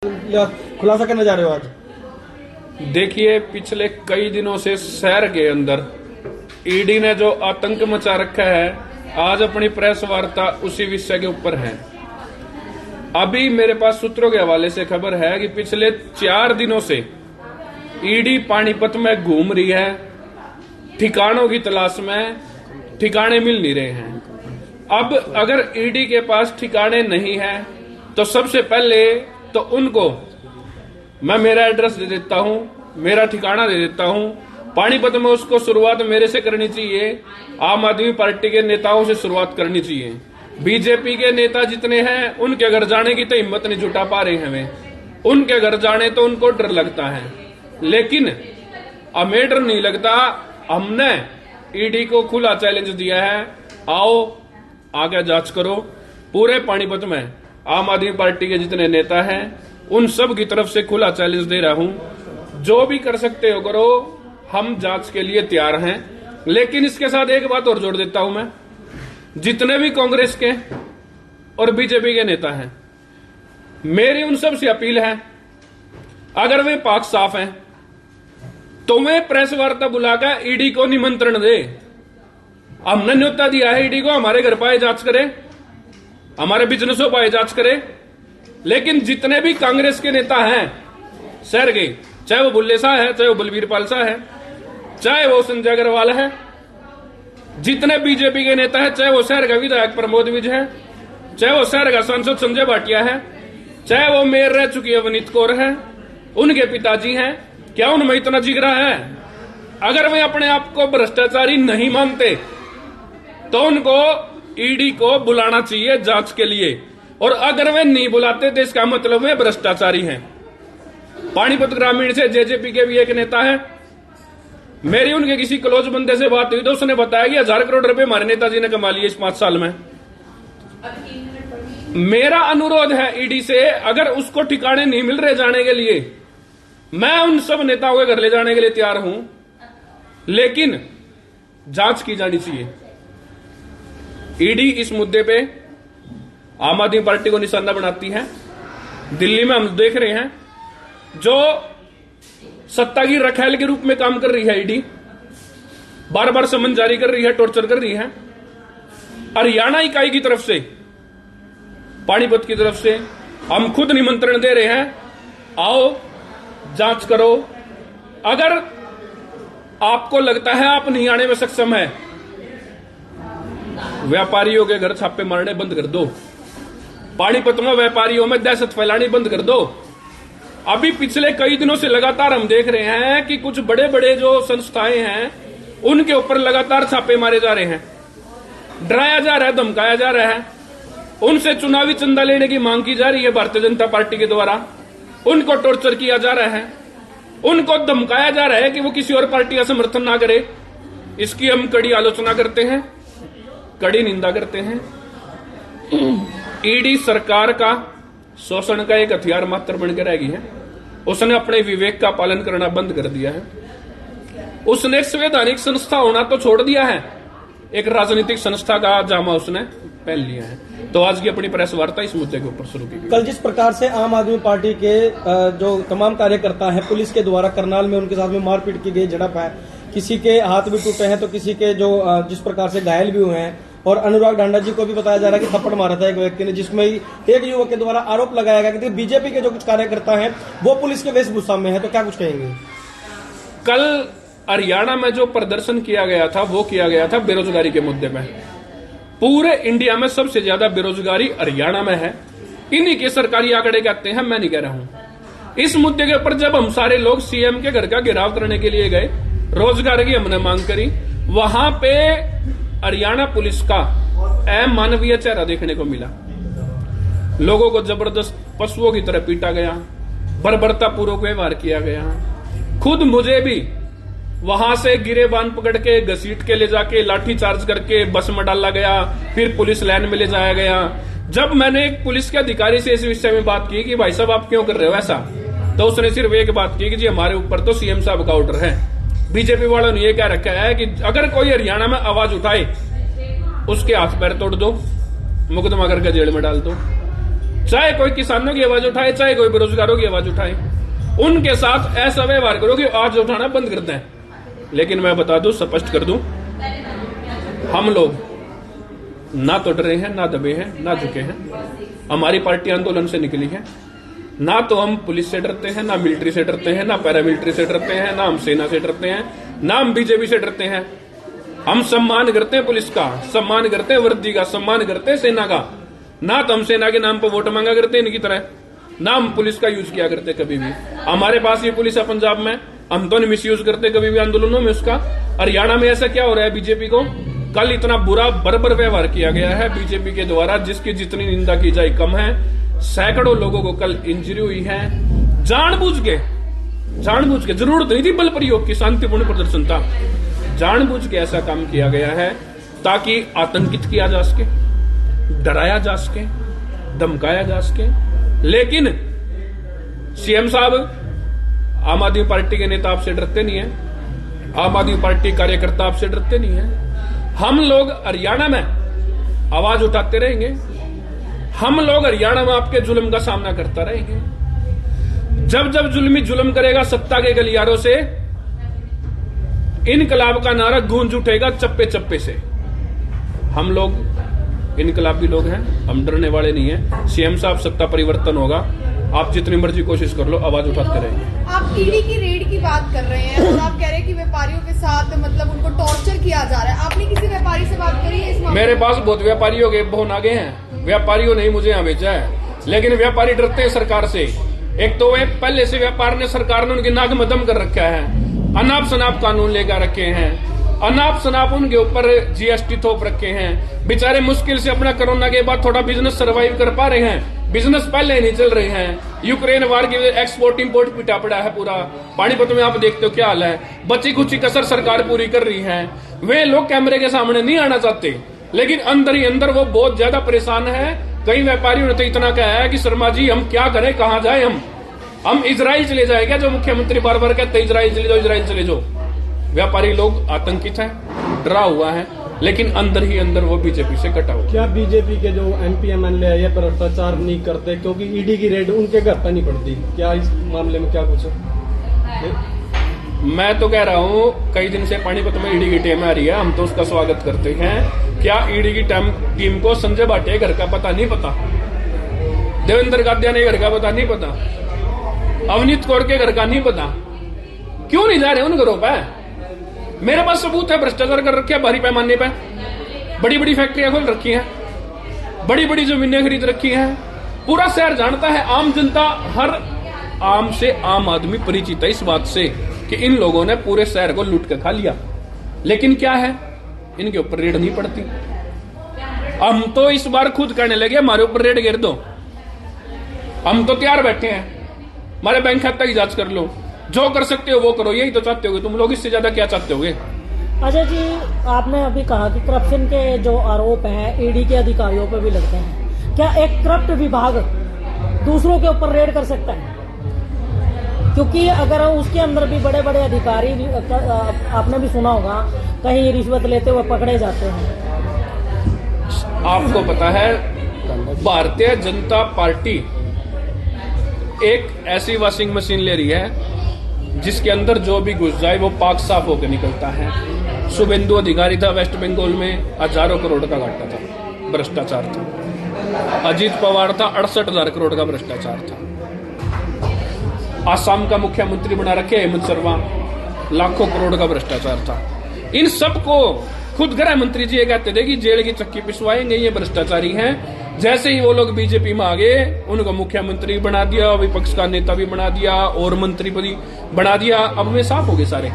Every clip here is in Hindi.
खुलासा करने जा रहे हो आज? देखिए, पिछले कई दिनों से शहर के अंदर ईडी ने जो आतंक मचा रखा है, आज अपनी प्रेस वार्ता उसी विषय के ऊपर है। अभी मेरे पास सूत्रों के हवाले से खबर है कि पिछले 4 दिनों से ईडी पानीपत में घूम रही है, ठिकानों की तलाश में, ठिकाने मिल नहीं रहे हैं। अब अगर ईडी के पास ठिकाने नहीं है तो सबसे पहले तो उनको मैं मेरा एड्रेस दे देता हूं, मेरा ठिकाना दे देता हूं। पानीपत में उसको शुरुआत मेरे से करनी चाहिए, आम आदमी पार्टी के नेताओं से शुरुआत करनी चाहिए। बीजेपी के नेता जितने हैं उनके घर जाने की तो हिम्मत नहीं जुटा पा रहे हैं वे। उनके घर जाने तो उनको डर लगता है, लेकिन हमें डर नहीं लगता। हमने ईडी को खुला चैलेंज दिया है, आओ आगे जांच करो। पूरे पानीपत में आम आदमी पार्टी के जितने नेता हैं उन सब की तरफ से खुला चैलेंज दे रहा हूं, जो भी कर सकते हो करो, हम जांच के लिए तैयार हैं। लेकिन इसके साथ एक बात और जोड़ देता हूं मैं, जितने भी कांग्रेस के और बीजेपी के नेता हैं, मेरी उन सब से अपील है, अगर वे पाक साफ हैं तो वे प्रेस वार्ता बुलाकर ईडी को निमंत्रण दे। हमने न्योता दिया है ईडी को, हमारे घर पाए जांच करे, हमारे बिजनेसों पाए जांच करे। लेकिन जितने भी कांग्रेस के नेता हैं शहर के, चाहे वो बुल्ले शाह है, चाहे वो बलबीर पाल शाह है, चाहे वो संजय अग्रवाल है, जितने बीजेपी के नेता है, चाहे वो शहर का विधायक प्रमोद विज है, चाहे वो शहर का सांसद संजय भाटिया है, चाहे वो मेयर रह चुकी है वनीत कौर है, उनके पिताजी हैं, क्या उनमें इतना जिगरा है? अगर वे अपने आप को भ्रष्टाचारी नहीं मानते तो उनको ईडी को बुलाना चाहिए जांच के लिए, और अगर वे नहीं बुलाते तो इसका मतलब वे भ्रष्टाचारी हैं। पानीपत ग्रामीण से जेजेपी के भी एक नेता है, मेरी उनके किसी क्लोज बंदे से बात हुई तो उसने बताया कि 1000 करोड़ रुपए हमारे नेताजी ने कमा लिए इस 5 साल में। मेरा अनुरोध है ईडी से, अगर उसको ठिकाने नहीं मिल रहे जाने के लिए, मैं उन सब नेताओं के घर ले जाने के लिए तैयार हूं, लेकिन जांच की जानी चाहिए। ईडी इस मुद्दे पे आम आदमी पार्टी को निशाना बनाती है। दिल्ली में हम देख रहे हैं, जो सत्ता की रखेल के रूप में काम कर रही है ईडी, बार बार समन जारी कर रही है, टॉर्चर कर रही है। हरियाणा इकाई की तरफ से, पानीपत की तरफ से हम खुद निमंत्रण दे रहे हैं, आओ जांच करो। अगर आपको लगता है आप नहीं आने में सक्षम है, व्यापारियों के घर छापे मारने बंद कर दो, पानीपत में व्यापारियों में दहशत फैलानी बंद कर दो। अभी पिछले कई दिनों से लगातार हम देख रहे हैं कि कुछ बड़े बड़े जो संस्थाएं हैं उनके ऊपर लगातार छापे मारे जा रहे हैं, डराया जा रहा है, धमकाया जा रहा है, उनसे चुनावी चंदा लेने की मांग की जा रही है भारतीय जनता पार्टी के द्वारा, उनको टॉर्चर किया जा रहा है, उनको धमकाया जा रहा है कि वो किसी और पार्टी का समर्थन ना करे। इसकी हम कड़ी आलोचना करते हैं, कड़ी निंदा करते हैं। ईडी सरकार का शोषण का एक हथियार मात्र बनकर रह गई है। उसने अपने विवेक का पालन करना बंद कर दिया है। उसने एक संवैधानिक संस्था होना तो छोड़ दिया है, एक राजनीतिक संस्था का जामा उसने पहन लिया है। तो आज की अपनी प्रेस वार्ता इस मुद्दे के ऊपर शुरू की गई। कल जिस प्रकार से आम आदमी पार्टी के जो तमाम कार्यकर्ता हैं पुलिस के द्वारा करनाल में उनके साथ में मारपीट की गई, झड़प है, किसी के हाथ भी टूटे हैं तो किसी के जो जिस प्रकार से घायल भी हुए हैं, और अनुराग ढांडा जी को भी बताया जा रहा है कि थप्पड़ मारा था एक व्यक्ति ने, जिसमें एक युवक के द्वारा आरोप लगाया गया कि बीजेपी के जो कुछ कार्यकर्ता हैं वो पुलिस के वेशभूषा में है, तो क्या कुछ कहेंगे? कल हरियाणा में जो प्रदर्शन किया गया था वो किया गया था बेरोजगारी के मुद्दे में। पूरे इंडिया में सबसे ज्यादा बेरोजगारी हरियाणा में है, इन्हीं के सरकारी आंकड़े कहते हैं, मैं नहीं कह रहा हूं। इस मुद्दे के ऊपर जब हम सारे लोग सीएम के घर का घेराव करने के लिए गए, रोजगार की हमने मांग करी, वहां पे हरियाणा पुलिस का अमानवीय चेहरा देखने को मिला। लोगों को जबरदस्त पशुओं की तरह पीटा गया, बर्बरतापूर्वक व्यवहार किया गया। खुद मुझे भी वहां से गिरेबान पकड़ के घसीट के ले जाके लाठी चार्ज करके बस में डाला गया, फिर पुलिस लाइन में ले जाया गया। जब मैंने एक पुलिस के अधिकारी से इस विषय में बात की कि भाई साहब आप क्यों कर रहे हो ऐसा, तो उसने सिर्फ एक बात की कि जी हमारे ऊपर तो सीएम साहब का ऑर्डर है। बीजेपी वालों ने यह कह रखा है कि अगर कोई हरियाणा में आवाज उठाए उसके हाथ पैर तोड़ दो, मुकदमा करके जेल में डाल दो। चाहे कोई किसानों की आवाज उठाए, चाहे कोई बेरोजगारों की आवाज उठाए, उनके साथ ऐसा व्यवहार करो कि आज उठाना बंद कर दें। लेकिन मैं बता दूं, स्पष्ट कर दूं, हम लोग ना तो डरे हैं, ना दबे हैं, ना झुके हैं। हमारी पार्टी आंदोलन से निकली है। ना तो हम पुलिस से डरते हैं, ना मिलिट्री से डरते हैं, ना पैरामिलिट्री से डरते हैं, ना हम सेना से डरते हैं, ना हम बीजेपी से डरते हैं। हम सम्मान करते हैं पुलिस का, सम्मान करते हैं वर्दी का, सम्मान करते हैं सेना का। ना तो हम सेना के नाम पर वोट मांगा करते हैं इनकी तरह, ना हम पुलिस का यूज किया करते कभी भी। हमारे पास ये पुलिस है पंजाब में, हम तो नहीं मिस यूज करते कभी भी आंदोलनों में उसका। हरियाणा में ऐसा क्या हो रहा है बीजेपी को? कल इतना बुरा बर्बर व्यवहार किया गया है बीजेपी के द्वारा, जिसकी जितनी निंदा की जाए कम है। सैकड़ों लोगों को कल इंजरी हुई है, जानबूझ के, जरूरत नहीं थी बल प्रयोग की, शांतिपूर्ण प्रदर्शन था। जानबूझ के ऐसा काम किया गया है ताकि आतंकित किया जा सके, डराया जा सके, धमकाया जा सके। लेकिन सीएम साहब, आम आदमी पार्टी के नेता आपसे डरते नहीं है, आम आदमी पार्टी कार्यकर्ता आपसे डरते नहीं है। हम लोग हरियाणा में आवाज उठाते रहेंगे, हम लोग हरियाणा में आपके जुल्म का सामना करता रहेंगे। जब जब जुल्मी जुल्म करेगा सत्ता के गलियारों से, इनकलाब का नारा गूंज उठेगा चप्पे चप्पे से। हम लोग इनकलाबी लोग हैं, हम डरने वाले नहीं हैं। सीएम साहब, सत्ता परिवर्तन होगा, आप जितनी मर्जी कोशिश कर लो, आवाज उठाते रहेंगे। आप ईडी की रेड की बात कर रहे हैं और आप कह रहे हैं कि व्यापारियों के साथ मतलब उनको टॉर्चर किया जा रहा है। आपने किसी व्यापारी से बात करी है इस मामले में? मेरे पास बहुत व्यापारियों के फोन आ गए हैं। व्यापारियों ने मुझे यहाँ भेजा है, लेकिन व्यापारी डरते हैं सरकार से। एक तो वे पहले से व्यापार ने, सरकार ने उनके नाक में दम कर रखा है, अनाप शनाप कानून लेकर रखे हैं, अनाप शनाप उनके ऊपर जीएसटी थोप रखे हैं। बेचारे मुश्किल से अपना कोरोना के बाद थोड़ा बिजनेस सर्वाइव कर पा रहे हैं, बिजनेस पहले नहीं चल रहे हैं। यूक्रेन वार की वजह एक्सपोर्ट इंपोर्ट पिटा पड़ा है पूरा। पानीपत में आप देखते हो क्या हाल है, बची कुची कसर सरकार पूरी कर रही है। वे लोग कैमरे के सामने नहीं आना चाहते, लेकिन अंदर ही अंदर वो बहुत ज्यादा परेशान है। कई व्यापारियों ने तो इतना कहा है कि शर्मा जी हम क्या करें, कहां जाए, हम इजराइल चले जाए क्या? जो मुख्यमंत्री बार बार कहते इजराइल चले जाओ, इजराइल चले जाओ। व्यापारी लोग आतंकित है, डरा हुआ है, लेकिन अंदर ही अंदर वो बीजेपी से कटा हुआ। क्या बीजेपी के जो एमपी एमएलए है ये भ्रष्टाचार नहीं करते क्योंकि ईडी की रेड उनके घर पर नहीं पड़ती? क्या इस मामले में क्या कुछ है? मैं तो कह रहा हूँ, कई दिन से पानीपत में ईडी की टीम आ रही है, हम तो उसका स्वागत करते हैं। क्या ईडी की टीम को संजय भाटिया घर का पता नहीं पता? देवेंद्र गादिया ने घर का पता नहीं पता? अवनीत कौर के घर का नहीं पता? क्यों नहीं जा रहे उन घरों पर? मेरे पास सबूत है, भ्रष्टाचार कर रखे भारी पैमाने पर। बड़ी बड़ी फैक्ट्रियां खोल रखी हैं, बड़ी बड़ी जमीनें खरीद रखी हैं। पूरा शहर जानता है, आम जनता, हर आम से आम आदमी परिचित है इस बात से कि इन लोगों ने पूरे शहर को लूट कर खा लिया। लेकिन क्या है, इनके ऊपर रेड नहीं पड़ती। हम तो इस बार खुद कहने लगे हमारे ऊपर रेड गिर दो, हम तो तैयार बैठे हैं, हमारे बैंक खाता की जांच कर लो, जो कर सकते हो वो करो। यही तो चाहते होगे तुम लोग, इससे ज्यादा क्या चाहते होगे? अजय जी, आपने अभी कहा कि करप्शन के जो आरोप हैं ईडी के अधिकारियों पर भी लगते हैं। क्या एक करप्ट विभाग दूसरों के ऊपर रेड कर सकता है? क्योंकि अगर उसके अंदर भी बड़े बड़े अधिकारी, आपने भी सुना होगा, कहीं रिश्वत लेते हुए पकड़े जाते हैं। आपको पता है, भारतीय जनता पार्टी एक ऐसी वॉशिंग मशीन ले रही है जिसके अंदर जो भी घुस जाए वो पाक साफ होकर निकलता है। शुभेंदु अधिकारी था, वेस्ट बंगाल में हजारों करोड़ का घाटा था, भ्रष्टाचार था। अजीत पवार था, 68,000 करोड़ का भ्रष्टाचार था। आसाम का मुख्यमंत्री बना रखे हेमंत शर्मा, लाखों करोड़ का भ्रष्टाचार था। इन सबको खुद गृह मंत्री जी ये कहते थे कि जेल की चक्की पिसवाएंगे, ये भ्रष्टाचारी हैं। जैसे ही वो लोग बीजेपी में आ गए, उनको मुख्यमंत्री बना दिया, विपक्ष का नेता भी बना दिया और मंत्री भी बना दिया। अब वे साफ हो गए सारे।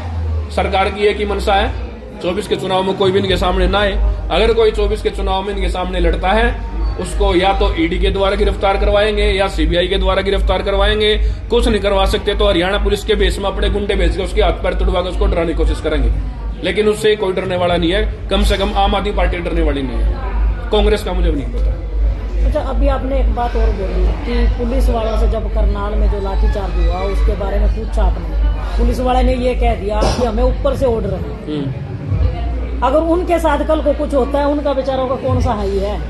सरकार की एक ही मनसा है, 24 के चुनाव में कोई भी इनके सामने ना आए। अगर कोई 24 के चुनाव में इनके सामने लड़ता है, उसको या तो ईडी के द्वारा गिरफ्तार करवाएंगे या सीबीआई के द्वारा गिरफ्तार करवाएंगे। कुछ नहीं करवा सकते तो हरियाणा पुलिस के बेस में अपने गुंडे भेज के उसके हाथ पैर तुड़वा कर उसको डराने की कोशिश करेंगे। लेकिन उससे कोई डरने वाला नहीं है, कम से कम आम आदमी पार्टी डरने वाली नहीं है। कांग्रेस का मुझे नहीं पता। अच्छा, अभी आपने एक बात और बोली कि पुलिस वालों से जब करनाल में जो लाठीचार्ज हुआ उसके बारे में पूछा आपने, पुलिस वाले ने ये कह दिया कि हमें ऊपर से ऑर्डर है। अगर उनके साथ कल को कुछ होता है, उनका बेचारों का कौन सा हाई है?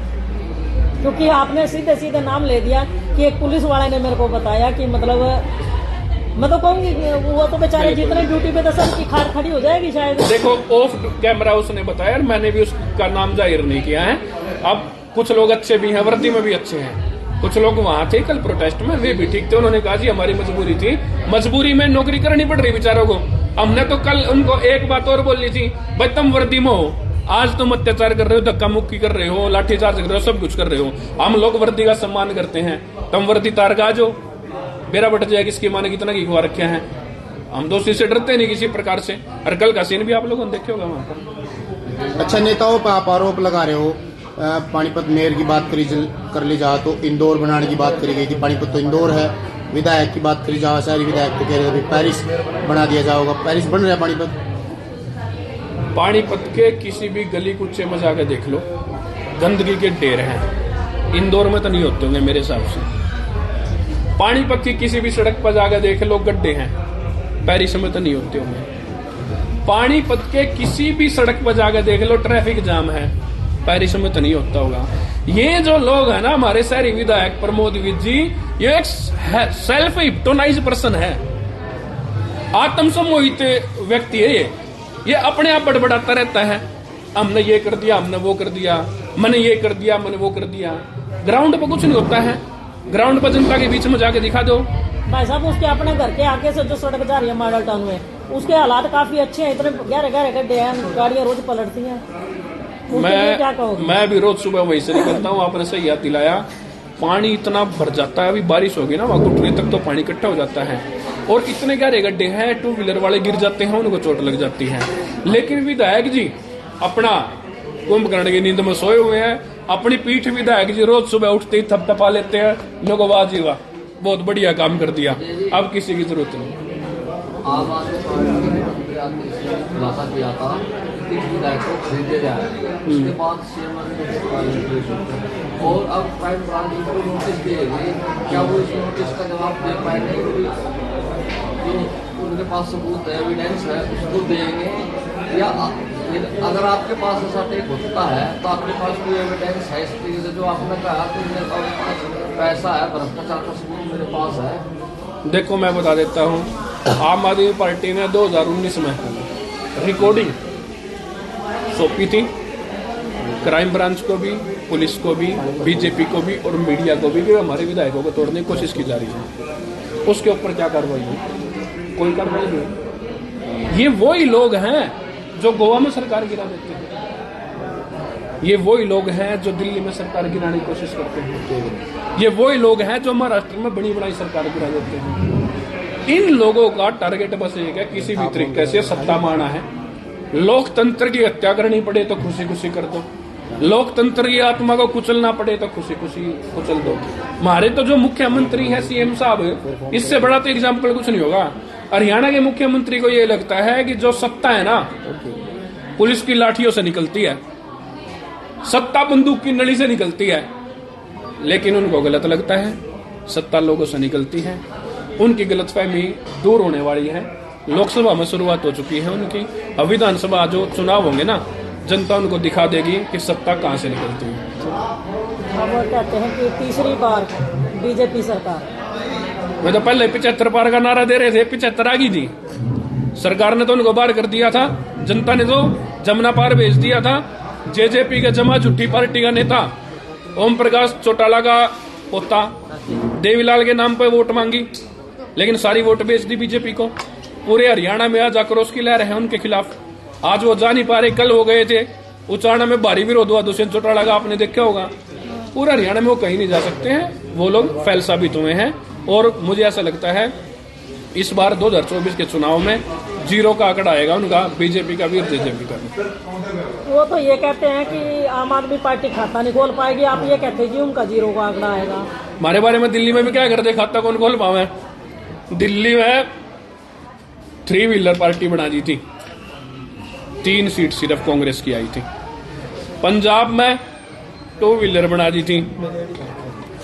क्योंकि आपने सीधे सीधे नाम ले दिया कि एक पुलिस वाले ने मेरे को बताया कि मतलब मैं तो कहूंगी कि वो तो बेचारे जितने ड्यूटी पे थे सबकी खाड़ खड़ी हो जाएगी शायद। देखो ऑफ कैमरा उसने बताया और मैंने भी उसका नाम जाहिर नहीं किया है। अब कुछ लोग अच्छे भी हैं, वर्दी में भी अच्छे हैं, कुछ लोग वहां थे कल प्रोटेस्ट में, वे भी ठीक थे। उन्होंने कहा जी हमारी मजबूरी थी, मजबूरी में नौकरी करनी पड़ रही बेचारों को। हमने तो कल उनको एक बात और बोलनी थी, भाई तुम वर्दी में हो, आज तुम अत्याचार कर रहे हो, धक्का मुक्की कर रहे हो, लाठीचार्ज कर रहे हो, सब कुछ कर रहे हो। हम लोग वर्दी का सम्मान करते हैं, तुम वर्दी तार का जो बेरा बट जाए किसकी माने कितना की खुआ रखे हैं। हम दोषी से डरते नहीं किसी प्रकार से। और कल का सीन भी आप लोगों ने देखे होगा वहां पर। अच्छा, नेताओं पर आप आरोप लगा रहे हो, पानीपत मेयर की बात कर ली जाए तो इंदौर बनाने की बात करी गई थी। पानीपत तो इंदौर है। विधायक की बात करी जाए, शहरी विधायक तो कह रहे थे पेरिस बना दिया जाएगा। पेरिस बन रहा है पानीपत। पानीपत के किसी भी गली कुचे में जाकर देख लो, गंदगी के ढेर हैं। इंदौर में तो नहीं होते होंगे मेरे हिसाब से। पानीपत की किसी भी सड़क पर जाकर देख लो, गड्ढे हैं। पेरिस में तो नहीं होते होंगे। पानीपत के किसी भी सड़क पर जाकर देख लो, ट्रैफिक जाम है। पेरिस में तो नहीं होता होगा। ये जो लोग है ना हमारे शहरी विधायक प्रमोद विज जी, ये एक सेल्फ हिप्नोटाइज पर्सन है, आत्मसम्मोहित व्यक्ति है। ये अपने आप बड़बड़ाता रहता है, हमने ये कर दिया, हमने वो कर दिया, मैंने ये कर दिया, मैंने वो कर दिया। ग्राउंड पर कुछ नहीं होता है। ग्राउंड पर जनता के बीच में जाके दिखा दो। भाई साहब, उसके अपने घर के आगे से जो सड़क जा रही है मॉडल टाउन में, उसके हालात काफी अच्छे हैं। इतने गहरे गहरे गड्ढे हैं, गाड़ियां रोज पलटती हैं। मैं भी रोज सुबह वहीं से निकलता हूँ। आपने सही याद दिलाया। पानी इतना भर जाता है, अभी बारिश होगी ना, वहां घुटने तक तो पानी इकट्ठा हो जाता है। और इतने गहरे गड्ढे हैं, टू व्हीलर वाले गिर जाते हैं, उनको चोट लग जाती है। लेकिन विधायक जी अपना कुंभकर्ण की नींद में सोए हुए हैं। अपनी पीठ विधायक जी रोज सुबह उठते ही थपथपा लेते हैं, लोगों वाह जी वाह, बहुत बढ़िया काम कर दिया, अब किसी की जरूरत नहीं। आम आदमी पार्टी ने खुलासा किया था कि विधायक को खरीदे जाए, उसके बाद सीएम और अब क्राइम ब्रांच को नोटिस दिए गए। क्या वो इस नोटिस का जवाब दे पाएंगे? जो उनके पास सबूत है, एविडेंस है, उसको देंगे? या अगर आपके पास ऐसा टेक होता है तो आपके पास कोई एविडेंस है इस तरीके से जो आपने कहा कि मेरे पास पैसा है, भ्रष्टाचार का सबूत मेरे पास है? देखो मैं बता देता हूँ, आम आदमी पार्टी ने 2019 में रिकॉर्डिंग सौंपी थी, क्राइम ब्रांच को भी, पुलिस को भी, बीजेपी को भी और मीडिया को भी, कि हमारे विधायकों को तोड़ने की कोशिश की जा रही है। उसके ऊपर क्या कार्रवाई हुई? कोई कार्रवाई नहीं। ये वही लोग हैं जो गोवा में सरकार गिरा देते हैं। ये वही लोग हैं जो दिल्ली में सरकार गिराने की कोशिश करते हैं। ये वही लोग हैं जो महाराष्ट्र में बड़ी बड़ी सरकार गिरा देते हैं। इन लोगों का टारगेट बस एक है, किसी भी तरीके से सत्ता माना है। लोकतंत्र की हत्या करनी पड़े तो खुशी खुशी कर दो, लोकतंत्र की आत्मा को कुचलना पड़े तो खुशी खुशी कुचल दो। हमारे तो जो मुख्यमंत्री है सीएम साहब, इससे बड़ा तो एग्जाम्पल कुछ नहीं होगा। हरियाणा के मुख्यमंत्री को ये लगता है कि जो सत्ता है ना पुलिस की लाठियों से निकलती है, सत्ता बंदूक की नली से निकलती है, लेकिन उनको गलत लगता है सत्ता लोगों से निकलती है। उनकी गलतफहमी दूर होने वाली है। लोकसभा में शुरुआत हो चुकी है उनकी, अब विधानसभा जो चुनाव होंगे ना, जनता उनको दिखा देगी कि सत्ता कहां से निकलती है। वो कहते हैं कि तीसरी बार बीजेपी सरकार। मैं तो पहले 75 पार का नारा दे रहे थे, 75 आ गई थी। सरकार ने तो उनको बाहर कर दिया था, जनता ने तो जमुना पार भेज दिया था। जेजेपी के जमा झूठी पार्टी का नेता ओम प्रकाश चौटाला का पोता देवीलाल के नाम पर वोट मांगी, लेकिन सारी वोट बेच दी बीजेपी को। पूरे हरियाणा में आज आक्रोश की लहर है उनके खिलाफ। आज वो जा नहीं पा रहे, कल हो गए थे उचाना में भारी विरोध हुआ दुष्यंत चौटाला का, आपने देखा होगा। पूरा हरियाणा में वो कहीं नहीं जा सकते हैं, वो लोग फैल साबित हुए हैं। और मुझे ऐसा लगता है इस बार 2024 के चुनाव में जीरो का आंकड़ा आएगा उनका, बीजेपी का भी और जेजेपी का भी। वो तो ये कहते हैं कि आम आदमी पार्टी खाता नहीं खोल पाएगी, आप ये कहते हैं कि उनका जीरो का आंकड़ा आएगा। हमारे बारे में दिल्ली में भी क्या करते, खाता कौन खोल पावे? दिल्ली में 3 व्हीलर पार्टी बना दी थी, 3 सीट सिर्फ कांग्रेस की आई थी। पंजाब में 2 व्हीलर बना दी थी।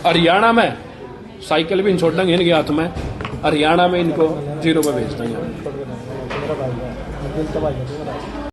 हरियाणा में साइकिल भी छोड़ देंगे इनके हाथ में, हरियाणा में इनको जीरो पे भेज देंगे।